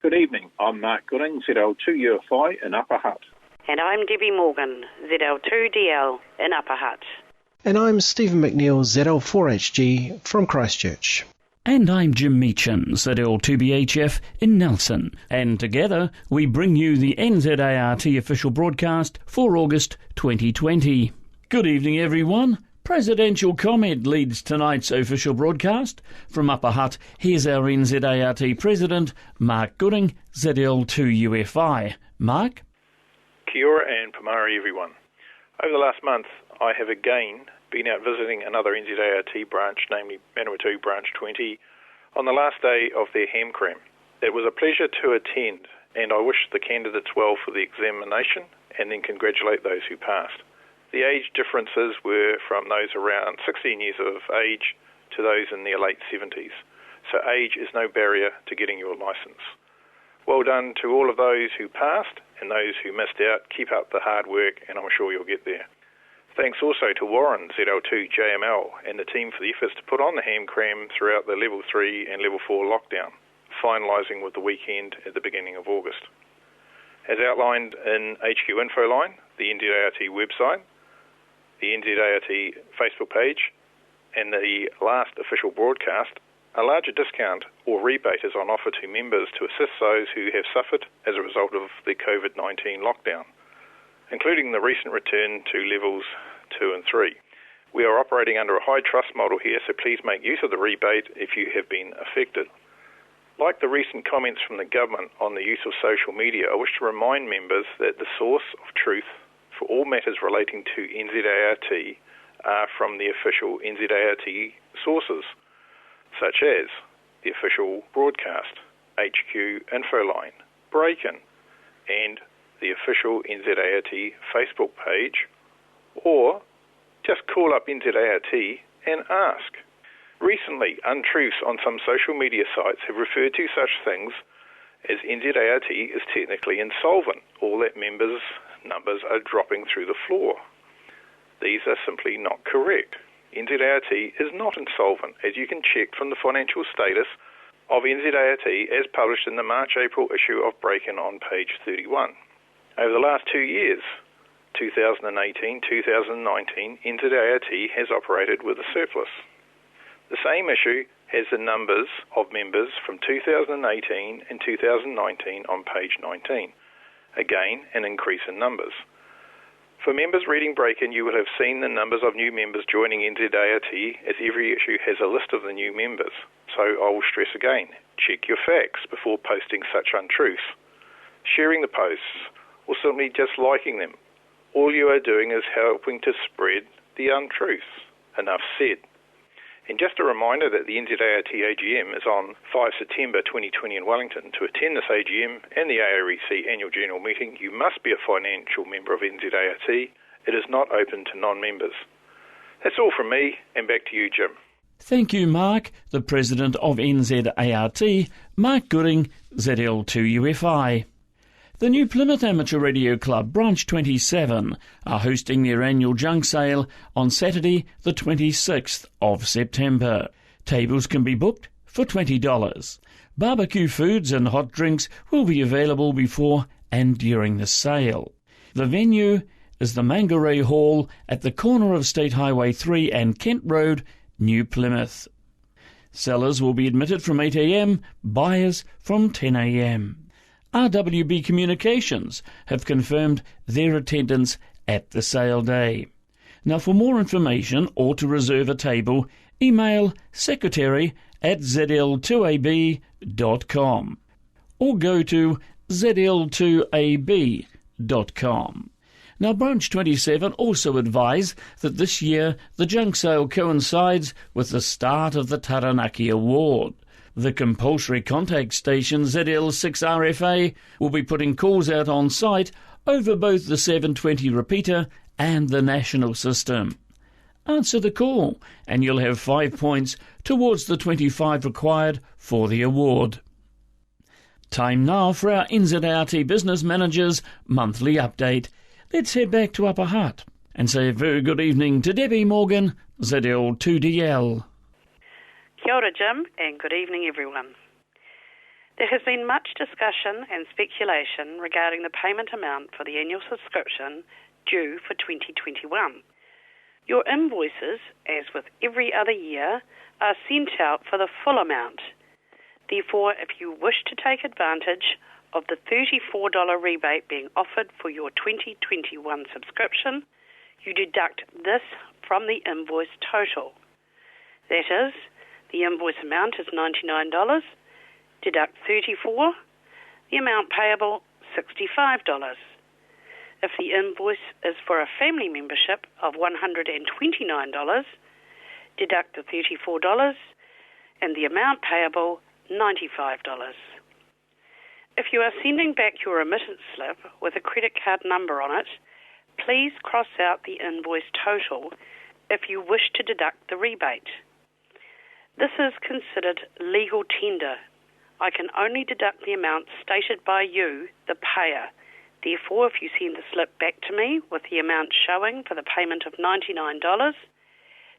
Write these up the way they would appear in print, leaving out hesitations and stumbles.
Good evening. I'm Mark Gooding, ZL2UFI in Upper Hutt. And I'm Debbie Morgan, ZL2DL in Upper Hutt. And I'm Stephen McNeill, ZL4HG from Christchurch. And I'm Jim Meechan, ZL2BHF in Nelson. And together we bring you the NZART official broadcast for August 2020. Good evening, everyone. Presidential comment leads tonight's official broadcast. From Upper Hutt, here's our NZART President, Mark Gooding, ZL2UFI. Mark? Kia ora and pamari, everyone. Over the last month, I have again been out visiting another NZART branch, namely Manawatu Branch 20, on the last day of their ham cram. It was a pleasure to attend, and I wish the candidates well for the examination and then congratulate those who passed. The age differences were from those around 16 years of age to those in their late 70s, so age is no barrier to getting your licence. Well done to all of those who passed and those who missed out. Keep up the hard work, and I'm sure you'll get there. Thanks also to Warren, ZL2JML, and the team for the efforts to put on the ham cram throughout the Level 3 and Level 4 lockdown, finalising with the weekend at the beginning of August. As outlined in HQ Infoline, the NZART website, the NZART Facebook page, and the last official broadcast, a larger discount or rebate is on offer to members to assist those who have suffered as a result of the COVID-19 lockdown, including the recent return to levels 2 and 3. We are operating under a high trust model here, so please make use of the rebate if you have been affected. Like the recent comments from the government on the use of social media, I wish to remind members that the source of truth for all matters relating to NZART are from the official NZART sources, such as the official broadcast, HQ Infoline, Break-In, and the official NZART Facebook page, or just call up NZART and ask. Recently, untruths on some social media sites have referred to such things as NZART is technically insolvent, or that members' numbers are dropping through the floor. These are simply not correct. NZART is not insolvent, as you can check from the financial status of NZART as published in the March-April issue of Break-In on page 31. Over the last 2 years, 2018-2019, NZART has operated with a surplus. The same issue has the numbers of members from 2018 and 2019 on page 19. Again, an increase in numbers. For members reading Break-In, you will have seen the numbers of new members joining NZART, as every issue has a list of the new members. So I will stress again, check your facts before posting such untruths. Sharing the posts, or simply just liking them, all you are doing is helping to spread the untruths. Enough said. And just a reminder that the NZART AGM is on 5 September 2020 in Wellington. To attend this AGM and the AREC Annual General Meeting, you must be a financial member of NZART. It is not open to non-members. That's all from me, and back to you, Jim. Thank you, Mark. The President of NZART, Mark Gooding, ZL2UFI. The New Plymouth Amateur Radio Club, Branch 27, are hosting their annual junk sale on Saturday, the 26th of September. Tables can be booked for $20. Barbecue foods and hot drinks will be available before and during the sale. The venue is the Mangaray Hall at the corner of State Highway 3 and Kent Road, New Plymouth. Sellers will be admitted from 8 a.m, buyers from 10 a.m. RWB Communications have confirmed their attendance at the sale day. Now, for more information or to reserve a table, email secretary@zl2ab.com or go to zl2ab.com. Now, Branch 27 also advise that this year the junk sale coincides with the start of the Taranaki Award. The compulsory contact station ZL6RFA will be putting calls out on site over both the 720 repeater and the national system. Answer the call and you'll have 5 points towards the 25 required for the award. Time now for our NZART Business Manager's monthly update. Let's head back to Upper Hutt and say a very good evening to Debbie Morgan, ZL2DL. Kia ora, Jim, and good evening, everyone. There has been much discussion and speculation regarding the payment amount for the annual subscription due for 2021. Your invoices, as with every other year, are sent out for the full amount. Therefore, if you wish to take advantage of the $34 rebate being offered for your 2021 subscription, you deduct this from the invoice total. That is, the invoice amount is $99, deduct $34, the amount payable $65. If the invoice is for a family membership of $129, deduct the $34 and the amount payable $95. If you are sending back your remittance slip with a credit card number on it, please cross out the invoice total if you wish to deduct the rebate. This is considered legal tender. I can only deduct the amount stated by you, the payer. Therefore, if you send the slip back to me with the amount showing for the payment of $99,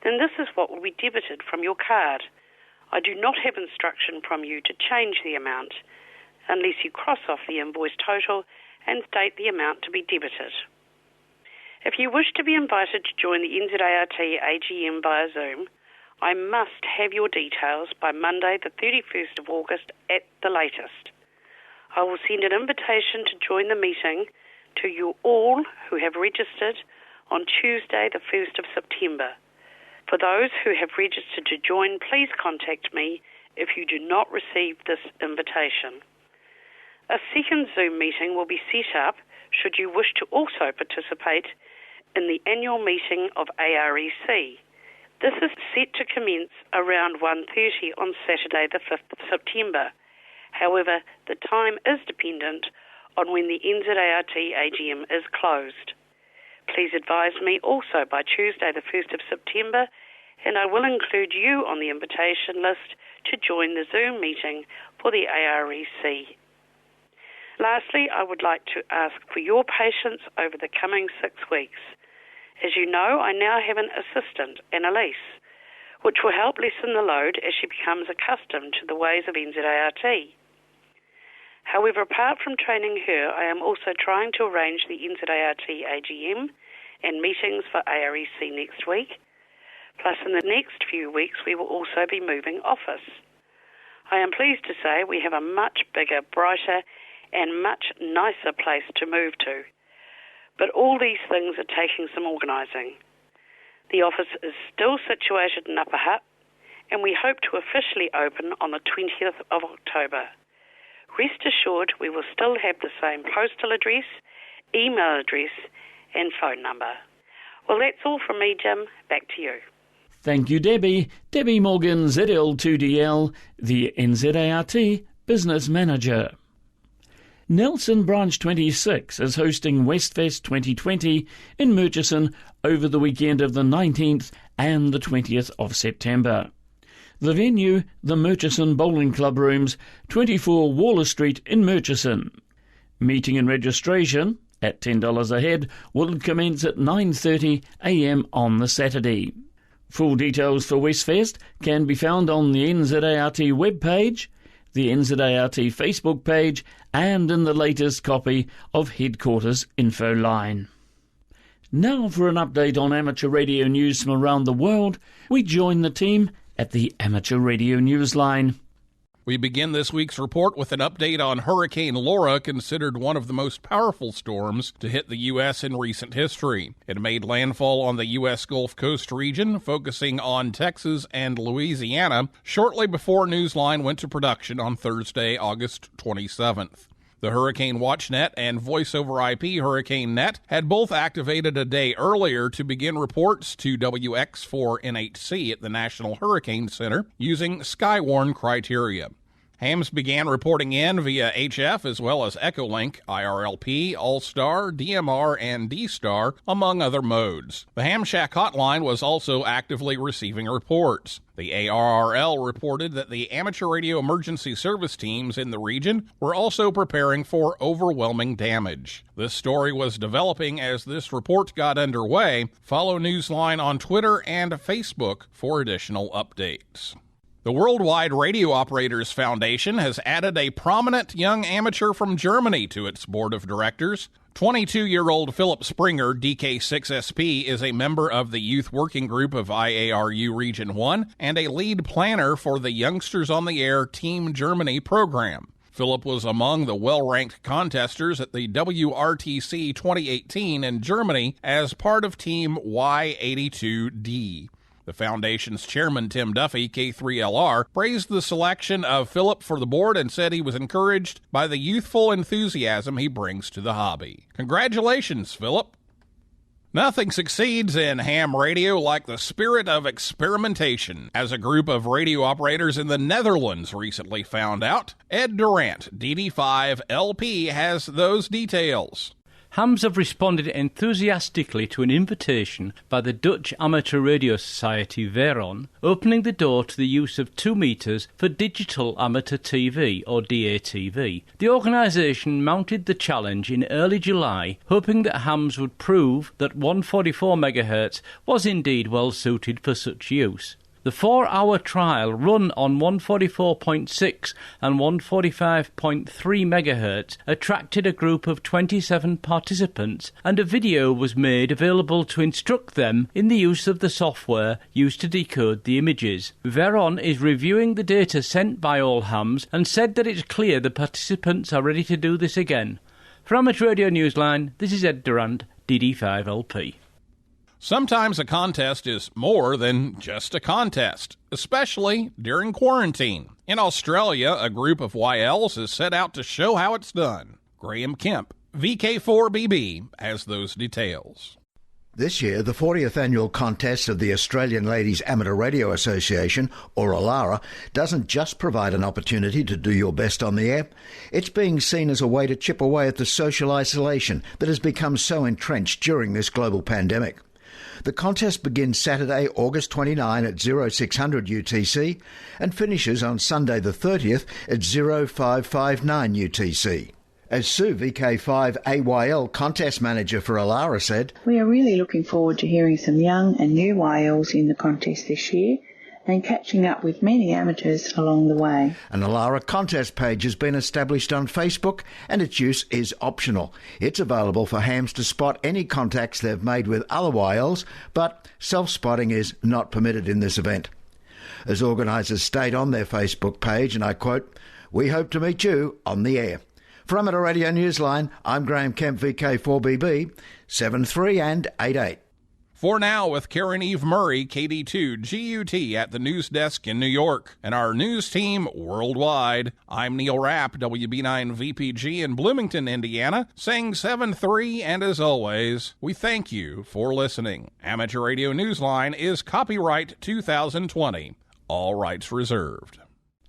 then this is what will be debited from your card. I do not have instruction from you to change the amount unless you cross off the invoice total and state the amount to be debited. If you wish to be invited to join the NZART AGM via Zoom, I must have your details by Monday the 31st of August at the latest. I will send an invitation to join the meeting to you all who have registered on Tuesday the 1st of September. For those who have registered to join, please contact me if you do not receive this invitation. A second Zoom meeting will be set up should you wish to also participate in the annual meeting of AREC. This is set to commence around 1:30 on Saturday the 5th of September. However, the time is dependent on when the NZART AGM is closed. Please advise me also by Tuesday the 1st of September, and I will include you on the invitation list to join the Zoom meeting for the AREC. Lastly, I would like to ask for your patience over the coming 6 weeks. As you know, I now have an assistant, Annalise, which will help lessen the load as she becomes accustomed to the ways of NZART. However, apart from training her, I am also trying to arrange the NZART AGM and meetings for AREC next week. Plus, in the next few weeks, we will also be moving office. I am pleased to say we have a much bigger, brighter, and much nicer place to move to. But all these things are taking some organising. The office is still situated in Upper Hutt, and we hope to officially open on the 20th of October. Rest assured we will still have the same postal address, email address, and phone number. Well, that's all from me, Jim. Back to you. Thank you, Debbie. Debbie Morgan, ZL2DL, the NZART Business Manager. Nelson Branch 26 is hosting Westfest 2020 in Murchison over the weekend of the 19th and the 20th of September. The venue, the Murchison Bowling Club Rooms, 24 Waller Street in Murchison. Meeting and registration, at $10 a head, will commence at 9:30 a.m. on the Saturday. Full details for Westfest can be found on the NZART webpage, the NZART Facebook page, and in the latest copy of Headquarters Info Line. Now for an update on amateur radio news from around the world, we join the team at the Amateur Radio Newsline. We begin this week's report with an update on Hurricane Laura, considered one of the most powerful storms to hit the U.S. in recent history. It made landfall on the U.S. Gulf Coast region, focusing on Texas and Louisiana, shortly before Newsline went to production on Thursday, August 27th. The Hurricane WatchNet and Voice over IP Hurricane Net had both activated a day earlier to begin reports to WX4NHC at the National Hurricane Center using Skywarn criteria. Hams began reporting in via HF as well as Echolink, IRLP, All-Star, DMR, and D-Star, among other modes. The Ham Shack hotline was also actively receiving reports. The ARRL reported that the amateur radio emergency service teams in the region were also preparing for overwhelming damage. This story was developing as this report got underway. Follow Newsline on Twitter and Facebook for additional updates. The Worldwide Radio Operators Foundation has added a prominent young amateur from Germany to its board of directors. 22-year-old Philip Springer, DK6SP, is a member of the Youth Working Group of IARU Region 1 and a lead planner for the Youngsters on the Air Team Germany program. Philip was among the well-ranked contesters at the WRTC 2018 in Germany as part of Team Y82D. The foundation's chairman, Tim Duffy, K3LR, praised the selection of Philip for the board and said he was encouraged by the youthful enthusiasm he brings to the hobby. Congratulations, Philip. Nothing succeeds in ham radio like the spirit of experimentation, as a group of radio operators in the Netherlands recently found out. Ed Durant, DD5LP, has those details. Hams have responded enthusiastically to an invitation by the Dutch Amateur Radio Society Veron, opening the door to the use of 2 meters for digital amateur TV, or DATV. The organisation mounted the challenge in early July, hoping that hams would prove that 144 MHz was indeed well suited for such use. The 4-hour trial run on 144.6 and 145.3 MHz attracted a group of 27 participants, and a video was made available to instruct them in the use of the software used to decode the images. Veron is reviewing the data sent by all hams and said that it's clear the participants are ready to do this again. For Amateur Radio Newsline, this is Ed Durant, DD5LP. Sometimes a contest is more than just a contest, especially during quarantine. In Australia, a group of YLs has set out to show how it's done. Graham Kemp, VK4BB, has those details. This year, the 40th annual contest of the Australian Ladies Amateur Radio Association, or ALARA, doesn't just provide an opportunity to do your best on the air. It's being seen as a way to chip away at the social isolation that has become so entrenched during this global pandemic. The contest begins Saturday, August 29 at 0600 UTC and finishes on Sunday the 30th at 0559 UTC. As Sue, VK5AYL contest manager for ALARA, said, "We are really looking forward to hearing some young and new YLs in the contest this year and catching up with many amateurs along the way." An ALARA contest page has been established on Facebook and its use is optional. It's available for hams to spot any contacts they've made with other YLs, but self-spotting is not permitted in this event. As organisers state on their Facebook page, and I quote, "We hope to meet you on the air." For Amateur Radio Newsline, I'm Graham Kemp, VK4BB, 73 and 88. For now, with Karen Eve Murray, KD2 GUT at the news desk in New York, and our news team worldwide, I'm Neil Rapp, WB9 VPG in Bloomington, Indiana, saying 7-3, and as always, we thank you for listening. Amateur Radio Newsline is copyright 2020. All rights reserved.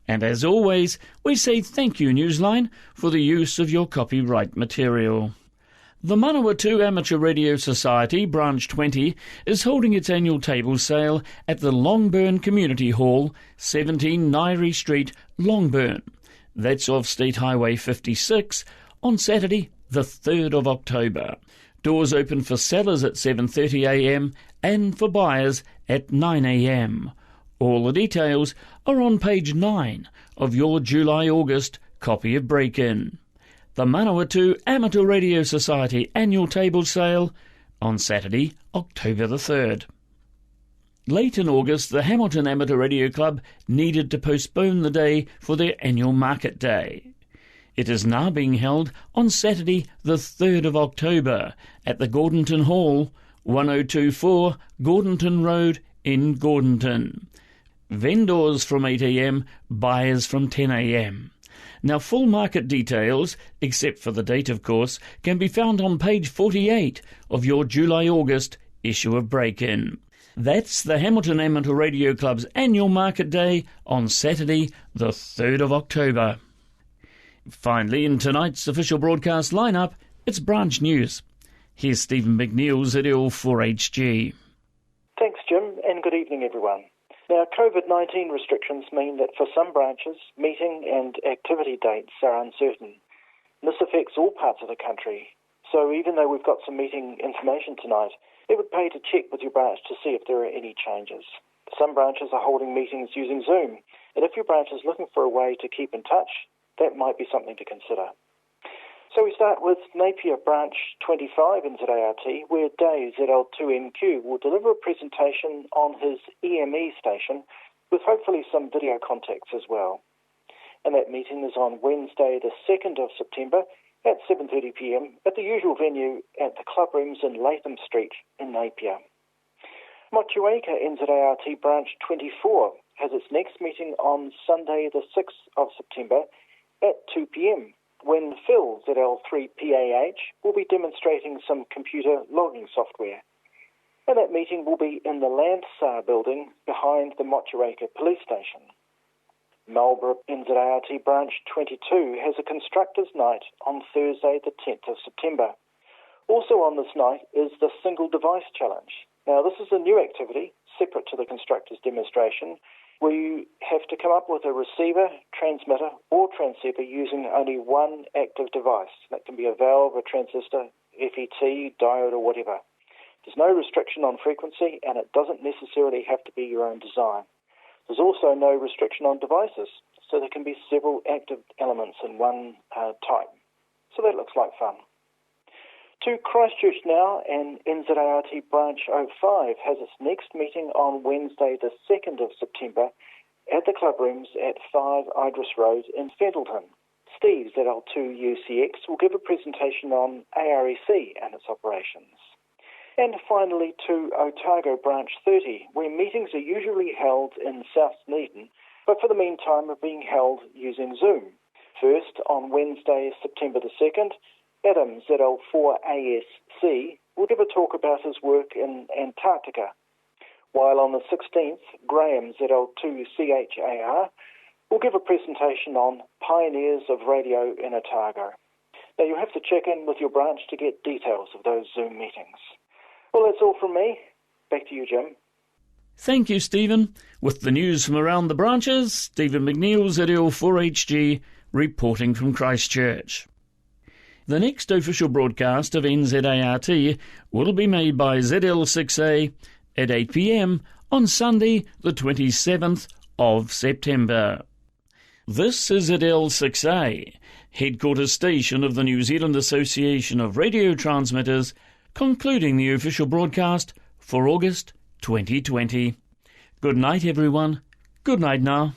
And as always, we say thank you, Newsline, for the use of your copyright material. The Manawatu Amateur Radio Society, Branch 20, is holding its annual table sale at the Longburn Community Hall, 17 Nairi Street, Longburn. That's off State Highway 56, on Saturday, the 3rd of October. Doors open for sellers at 7:30 a.m. and for buyers at 9 a.m. All the details are on page 9 of your July-August copy of Break-In. The Manawatu Amateur Radio Society annual table sale on Saturday, October the 3rd. Late in August, the Hamilton Amateur Radio Club needed to postpone the day for their annual market day. It is now being held on Saturday, the 3rd of October, at the Gordonton Hall, 1024 Gordonton Road in Gordonton. Vendors from 8 a.m, buyers from 10 a.m. Now, full market details, except for the date of course, can be found on page 48 of your July-August issue of Break-In. That's the Hamilton Amateur Radio Club's annual market day on Saturday, the 3rd of October. Finally, in tonight's official broadcast lineup, it's Branch News. Here's Stephen McNeill, ZL4HG. Thanks, Jim, and good evening, everyone. Now, COVID-19 restrictions mean that for some branches, meeting and activity dates are uncertain. This affects all parts of the country, so even though we've got some meeting information tonight, it would pay to check with your branch to see if there are any changes. Some branches are holding meetings using Zoom, And if your branch is looking for a way to keep in touch, that might be something to consider. So we start with Napier Branch 25 NZART, where Dave, ZL2NQ, will deliver a presentation on his EME station with hopefully some video contacts as well. And that meeting is on Wednesday the 2nd of September at 7:30pm at the usual venue at the Club Rooms in Latham Street in Napier. Motueka NZART Branch 24 has its next meeting on Sunday the 6th of September at 2pm, when Phil, ZL3PAH, will be demonstrating some computer logging software. And that meeting will be in the NZART building behind the Motueka Police Station. Marlborough NZART Branch 22 has a Constructors' Night on Thursday the 10th of September. Also on this night is the Single Device Challenge. Now, this is a new activity, separate to the Constructors' demonstration, where you have to come up with a receiver, transmitter, or transceiver using only one active device. That can be a valve, a transistor, FET, diode, or whatever. There's no restriction on frequency, and it doesn't necessarily have to be your own design. There's also no restriction on devices, so there can be several active elements in one type. So that looks like fun. To Christchurch now, and NZART Branch 05 has its next meeting on Wednesday the 2nd of September at the Club Rooms at 5 Idris Road in Fendleton. Steve, ZL2UCX, will give a presentation on AREC and its operations. And finally to Otago Branch 30, where meetings are usually held in South Dunedin, but for the meantime are being held using Zoom. First, on Wednesday, September the 2nd, Adam, ZL4ASC, will give a talk about his work in Antarctica, while on the 16th, Graham, ZL2CHAR, will give a presentation on Pioneers of Radio in Otago. Now, you'll have to check in with your branch to get details of those Zoom meetings. Well, that's all from me. Back to you, Jim. Thank you, Stephen. With the news from around the branches, Stephen McNeill, ZL4HG, reporting from Christchurch. The next official broadcast of NZART will be made by ZL6A at 8pm on Sunday the 27th of September. This is ZL6A, headquarters station of the New Zealand Association of Radio Transmitters, concluding the official broadcast for August 2020. Good night, everyone. Good night now.